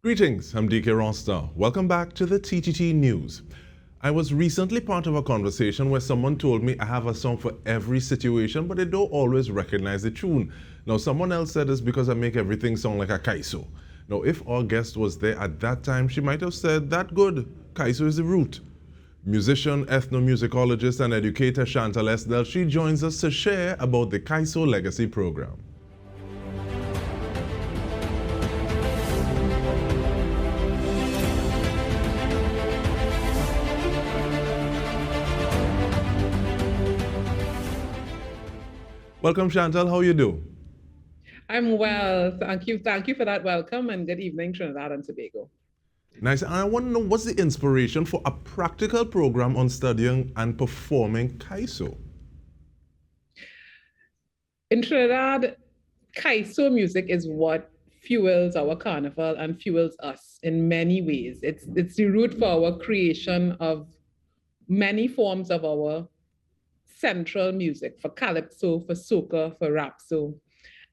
Greetings, I'm Dike Rostant. Welcome back to the TTT News. I was recently part of a conversation where someone told me I have a song for every situation, but they don't always recognize the tune. Now, someone else said it's because I make everything sound like a Kaiso. Now, if our guest was there at that time, she might have said, that good, Kaiso is the root. Musician, ethnomusicologist, and educator Chantal Esdelle, she joins us to share about the Kaiso Legacy Programme. Welcome, Chantal. How you do? I'm well. Thank you. Thank you for that welcome and good evening, Trinidad and Tobago. Nice. And I want to know what's the inspiration for a practical program on studying and performing Kaiso? In Trinidad, Kaiso music is what fuels our carnival and fuels us in many ways. It's the root for our creation of many forms of our central music for calypso, for soca, for rapso.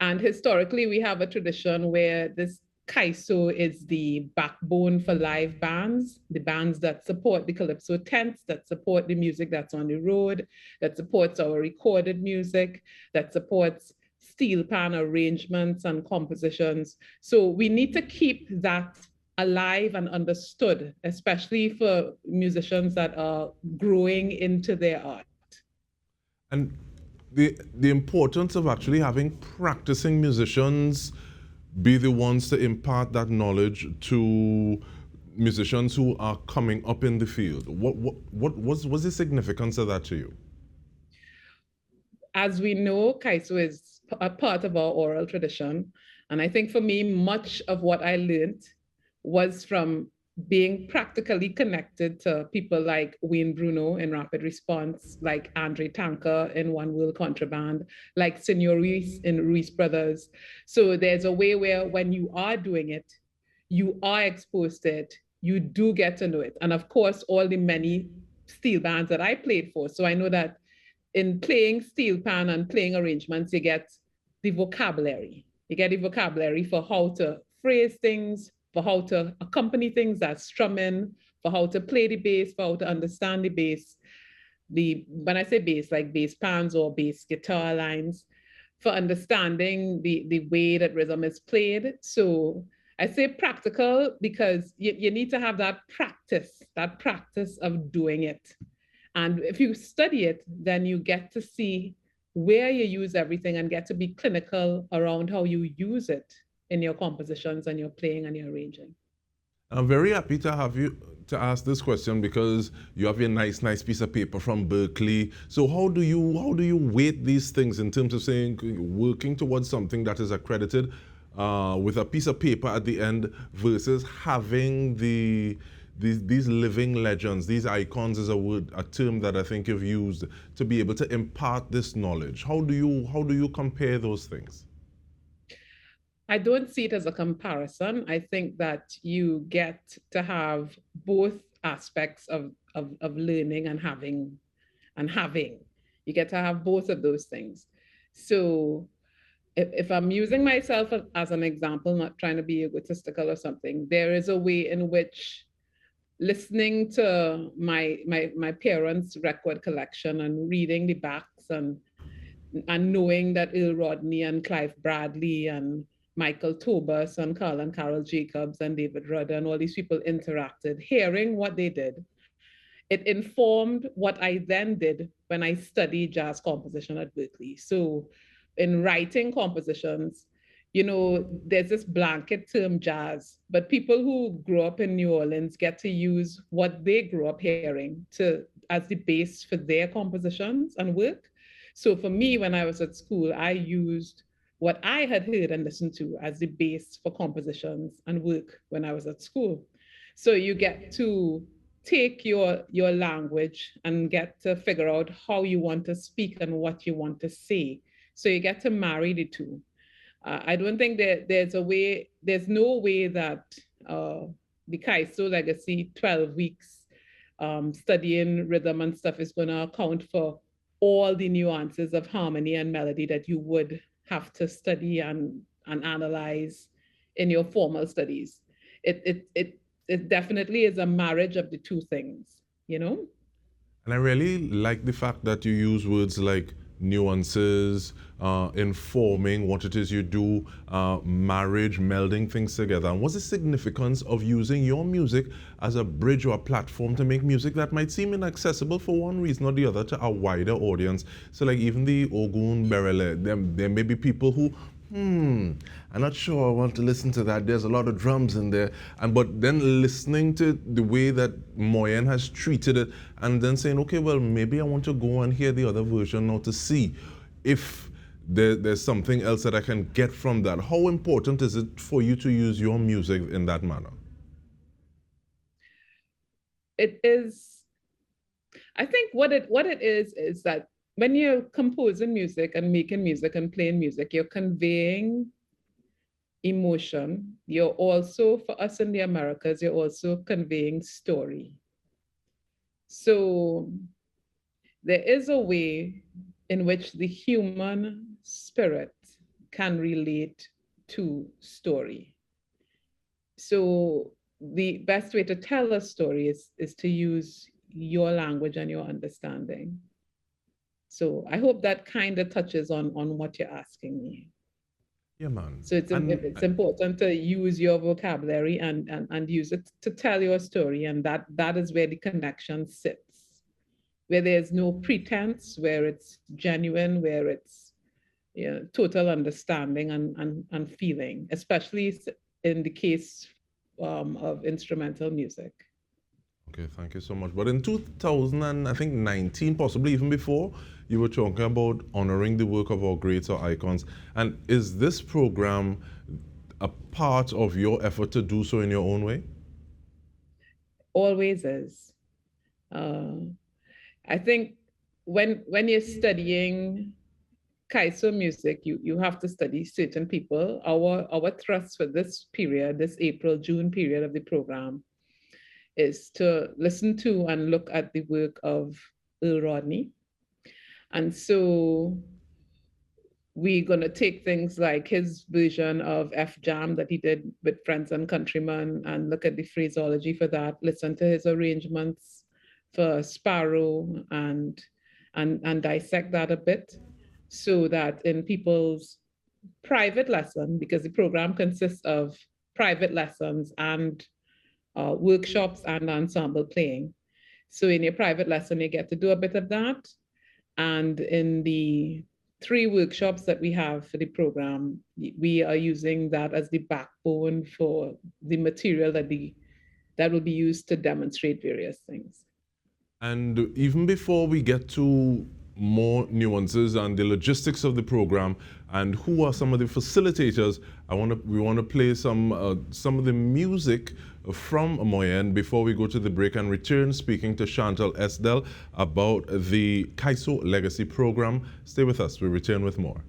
And historically, we have a tradition where this Kaiso is the backbone for live bands, the bands that support the calypso tents, that support the music that's on the road, that supports our recorded music, that supports steel pan arrangements and compositions. So we need to keep that alive and understood, especially for musicians that are growing into their art. And the importance of actually having practicing musicians be the ones to impart that knowledge to musicians who are coming up in the field. What was the significance of that to you? As we know, Kaiso is a part of our oral tradition. And I think for me, much of what I learned was from being practically connected to people like Wayne Bruno in Rapid Response, like Andre Tanker in One World Contraband, like Senor Ruiz in Ruiz Brothers. So there's a way where when you are doing it, you are exposed to it, you do get to know it. And of course, all the many steel bands that I played for. So I know that in playing steel pan and playing arrangements, you get the vocabulary. You get the vocabulary for how to phrase things, for how to accompany things that's strumming, for how to play the bass, for how to understand the bass. When I say bass, like bass pans or bass guitar lines, for understanding the way that rhythm is played. So I say practical because you need to have that practice of doing it. And if you study it, then you get to see where you use everything and get to be clinical around how you use it in your compositions and your playing and your arranging. I'm very happy to have you to ask this question because you have your nice piece of paper from Berkeley. So how do you weight these things in terms of saying working towards something that is accredited with a piece of paper at the end versus having these living legends, these icons is a term that I think you've used to be able to impart this knowledge. How do you compare those things? I don't see it as a comparison. I think that you get to have both aspects of learning and having. You get to have both of those things. So if I'm using myself as an example, not trying to be egotistical or something, there is a way in which listening to my parents' record collection and reading the backs and knowing that Earl Rodney and Clive Bradley and Michael Tobus and Carl and Carol Jacobs and David Rudder and all these people interacted, hearing what they did, it informed what I then did when I studied jazz composition at Berkeley. So in writing compositions, there's this blanket term jazz, but people who grew up in New Orleans get to use what they grew up hearing to as the base for their compositions and work. So for me, when I was at school, I used what I had heard and listened to as the base for compositions and work when I was at school. So you get to take your language and get to figure out how you want to speak and what you want to say. So you get to marry the two. I don't think that there's no way that the Kaiso Legacy 12 weeks studying rhythm and stuff is going to account for all the nuances of harmony and melody that you would have to study and analyze in your formal studies. it definitely is a marriage of the two things, you know? And I really like the fact that you use words like nuances, informing what it is you do, marriage, melding things together. And what's the significance of using your music as a bridge or a platform to make music that might seem inaccessible for one reason or the other to a wider audience? So like even the Ogun Berele, there may be people who I'm not sure I want to listen to that. There's a lot of drums in there. But then listening to the way that Moyen has treated it and then saying, okay, well, maybe I want to go and hear the other version now to see if there's something else that I can get from that. How important is it for you to use your music in that manner? It is, I think what it is that when you're composing music and making music and playing music, you're conveying emotion. You're also, for us in the Americas, you're also conveying story. So there is a way in which the human spirit can relate to story. So the best way to tell a story is to use your language and your understanding. So I hope that kind of touches on what you're asking me. Yeah, man. So it's important to use your vocabulary and use it to tell your story. And that is where the connection sits, where there's no pretense, where it's genuine, where it's total understanding and feeling, especially in the case of instrumental music. Okay, thank you so much. But in 2019, possibly even before, you were talking about honoring the work of our greats or icons. And is this program a part of your effort to do so in your own way? Always is. I think when you're studying Kaiso music, you have to study certain people. Our thrust for this period, this April-June period of the program, is to listen to and look at the work of Earl Rodney. And so we're going to take things like his version of F Jam that he did with Friends and Countrymen and look at the phraseology for that, listen to his arrangements for Sparrow and dissect that a bit so that in people's private lesson, because the program consists of private lessons and workshops and ensemble playing. So in your private lesson, you get to do a bit of that. And in the 3 workshops that we have for the program, we are using that as the backbone for the material that will be used to demonstrate various things. And even before we get to more nuances and the logistics of the program and who are some of the facilitators, we want to play some of the music from Moyen before we go to the break and return speaking to Chantal Esdelle about the Kaiso Legacy Programme. Stay with us. We return with more.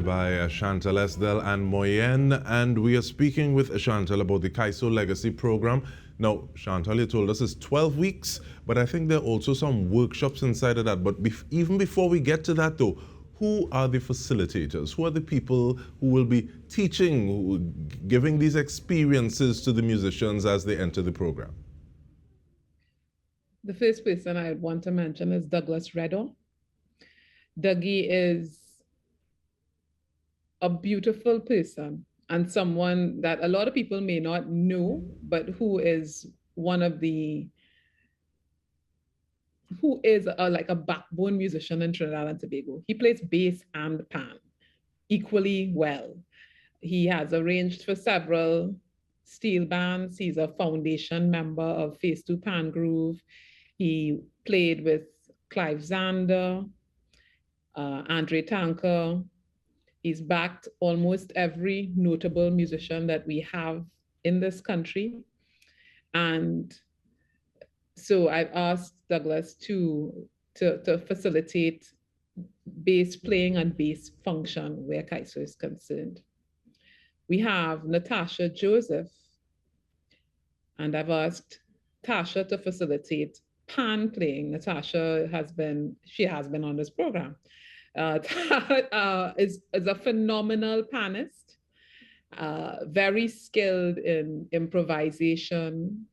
By Chantal Esdelle and Moyen, and we are speaking with Chantal about the Kaiso Legacy Programme. Now, Chantal, you told us it's 12 weeks, but I think there are also some workshops inside of that. But even before we get to that though, who are the facilitators? Who are the people who will be teaching, giving these experiences to the musicians as they enter the program? The first person I want to mention is Douglas Redor. Dougie is a beautiful person and someone that a lot of people may not know, but who is one of the who is like a backbone musician in Trinidad and Tobago. He plays bass and pan equally well. He has arranged for several steel bands. He's a foundation member of Phase 2 Pan Groove. He played with Clive Zander, Andre Tanker. He's backed almost every notable musician that we have in this country. And so I've asked Douglas to facilitate bass playing and bass function where Kaiso is concerned. We have Natasha Joseph, and I've asked Tasha to facilitate pan playing. Natasha has been on this program. Is a phenomenal panist, very skilled in improvisation,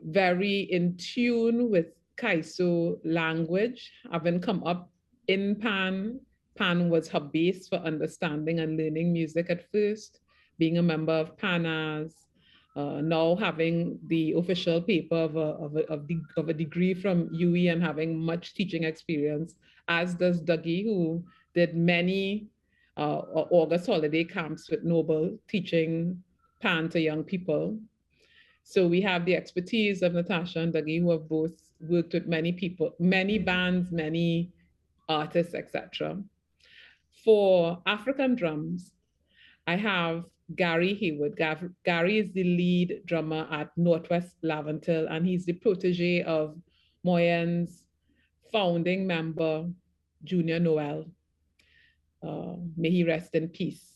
very in tune with Kaiso language, having come up in Pan. Pan was her base for understanding and learning music at first, being a member of PANAS, now having the official paper of a degree from UE and having much teaching experience, as does Dougie, who did many August holiday camps with Noble, teaching Pan to young people. So we have the expertise of Natasha and Dougie, who have both worked with many people, many bands, many artists, etc. For African drums, I have Gary Haywood. Gary is the lead drummer at Northwest Laventil, and he's the protege of Moyen's founding member, Junior Noel. May he rest in peace.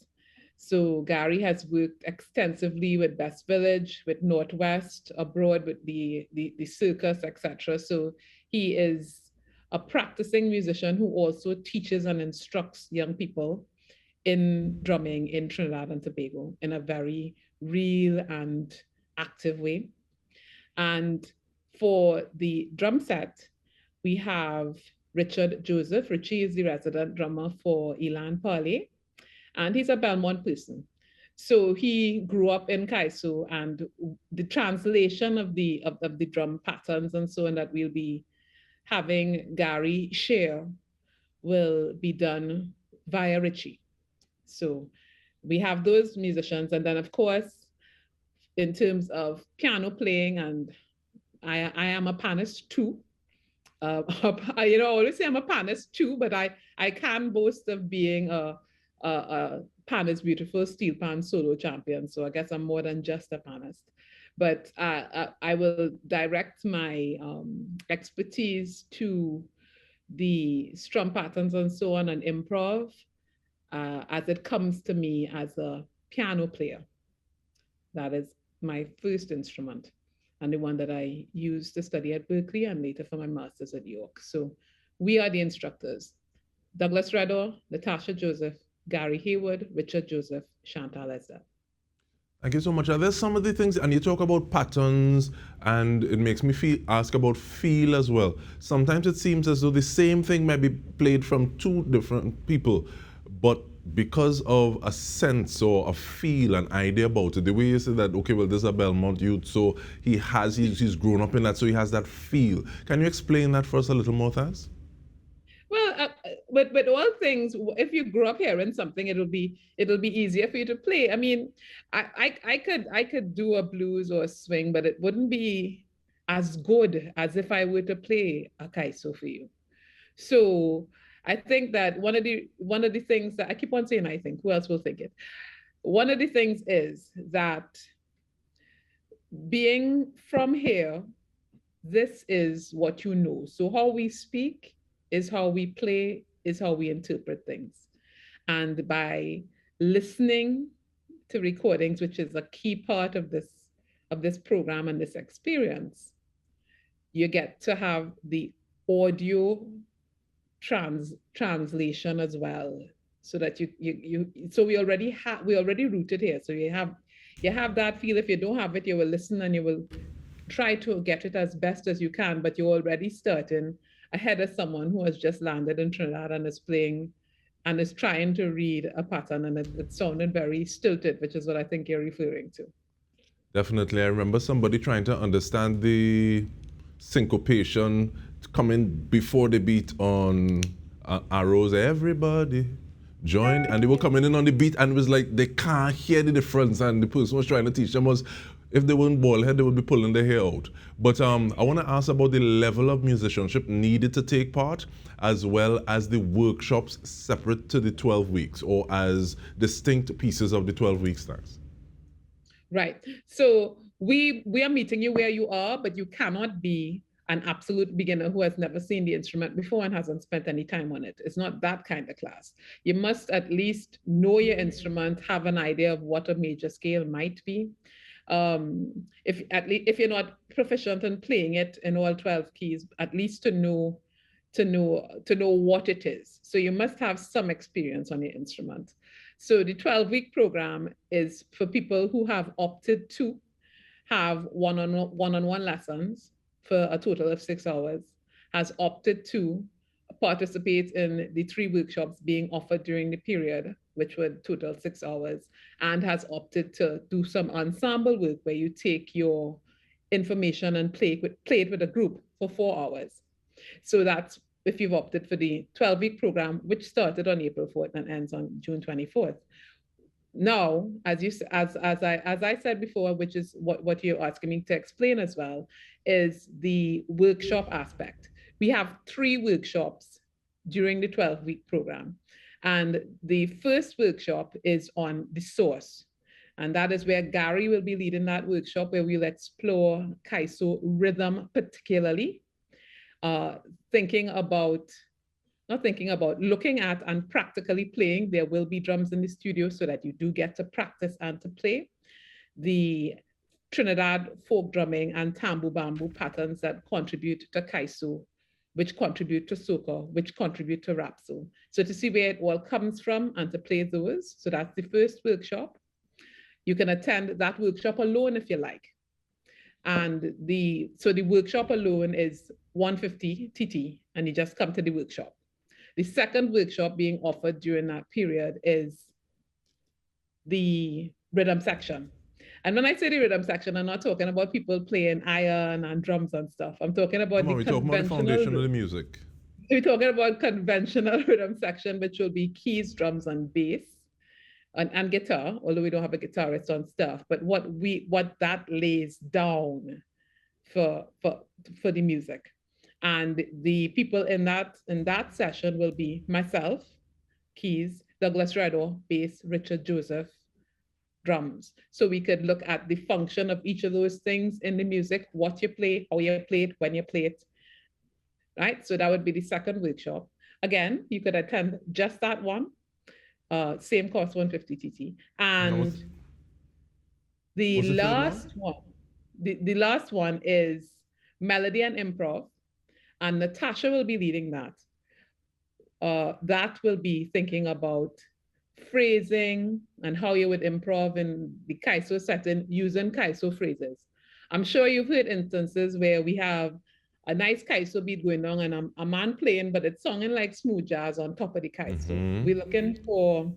So Gary has worked extensively with Best Village, with Northwest, abroad with the circus, etc. So he is a practicing musician who also teaches and instructs young people in drumming in Trinidad and Tobago in a very real and active way. And for the drum set, we have Richard Joseph. Richie is the resident drummer for Elan Parley, and he's a Belmont person. So he grew up in Kaiso, and the translation of the drum patterns and so on that we'll be having Gary share will be done via Richie. So we have those musicians, and then of course, in terms of piano playing, and I am a panist too. I always say I'm a panist too, but I can boast of being a panist beautiful steel pan solo champion. So I guess I'm more than just a panist. But I will direct my expertise to the strum patterns and so on and improv as it comes to me as a piano player. That is my first instrument, and the one that I used to study at Berkeley and later for my master's at York. So we are the instructors: Douglas Redor, Natasha Joseph, Gary Haywood, Richard Joseph, Chantal Esdelle. Thank you so much. Are there some of the things, and you talk about patterns, and it makes me ask about feel as well. Sometimes it seems as though the same thing might be played from two different people, but because of a sense or a feel, an idea about it, the way you say that, okay, well, this is a Belmont youth, so he's grown up in that, so he has that feel. Can you explain that for us a little more, Thaz? Well, with all things, if you grew up hearing something, it'll be easier for you to play. I mean, I could do a blues or a swing, but it wouldn't be as good as if I were to play a Kaiso for you. So I think that one of the things that I keep on saying, I think, who else will think it? One of the things is that being from here, this is what you know. So how we speak is how we play, is how we interpret things. And by listening to recordings, which is a key part of this program and this experience, you get to have the audio translation as well, so that so we already rooted here. So you have that feel. If you don't have it, you will listen and you will try to get it as best as you can, but you're already starting ahead of someone who has just landed in Trinidad and is playing and is trying to read a pattern, and it sounded very stilted, which is what I think you're referring to. Definitely. I remember somebody trying to understand the syncopation coming before the beat on Arrows. Everybody joined, and they were coming in on the beat, and it was like they can't hear the difference, and the person was trying to teach them was, if they weren't bald head, they would be pulling their hair out. But I want to ask about the level of musicianship needed to take part, as well as the workshops separate to the 12 weeks, or as distinct pieces of the 12 weeks. Thanks. Right. So we are meeting you where you are, but you cannot be an absolute beginner who has never seen the instrument before and hasn't spent any time on it. It's not that kind of class. You must at least know your instrument, have an idea of what a major scale might be. If you're not proficient in playing it in all 12 keys, at least to know what it is. So you must have some experience on your instrument. So the 12-week program is for people who have opted to have one-on-one lessons for a total of 6 hours, has opted to participate in the 3 workshops being offered during the period, which would total 6 hours, and has opted to do some ensemble work where you take your information and play it with a group for 4 hours. So that's if you've opted for the 12-week program, which started on April 4th and ends on June 24th. Now, as I said before, which is what you're asking me to explain as well, is the workshop aspect. We have 3 workshops during the 12-week program. And the first workshop is on the source. And that is where Gary will be leading that workshop, where we'll explore Kaiso rhythm particularly, looking at and practically playing. There will be drums in the studio so that you do get to practice and to play the Trinidad folk drumming and tambu bambu patterns that contribute to Kaiso, which contribute to soca, which contribute to rapso. So to see where it all comes from and to play those. So that's the first workshop. You can attend that workshop alone if you like. And the workshop alone is 150 TT, and you just come to the workshop. The second workshop being offered during that period is the rhythm section. And when I say the rhythm section, I'm not talking about people playing iron and drums and stuff. I'm talking about the foundation of the music. We're talking about conventional rhythm section, which will be keys, drums, and bass, and guitar, although we don't have a guitarist on staff. But what that lays down for the music. And the people in that session will be myself, keys, Douglas Redo, bass, Richard Joseph, drums. So we could look at the function of each of those things in the music, what you play, how you play it, when you play it, right? So that would be the second workshop. Again, you could attend just that one, same cost, 150 TT. And the last one is melody and improv. And Natasha will be leading that. That will be thinking about phrasing and how you would improv in the Kaiso setting using Kaiso phrases. I'm sure you've heard instances where we have a nice Kaiso beat going on and a man playing, but it's sounding like smooth jazz on top of the Kaiso. Mm-hmm. We're looking for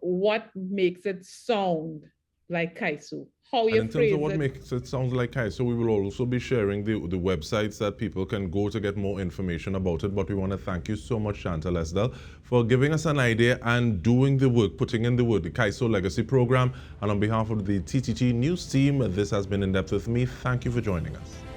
what makes it sound like Kaiso. How you and in terms of what makes it sound like Kaiso, we will also be sharing the websites that people can go to get more information about it. But we want to thank you so much, Chantal Esdelle, for giving us an idea and doing the work, putting in the work, the Kaiso Legacy Programme. And on behalf of the TTT News team, this has been In Depth with me. Thank you for joining us.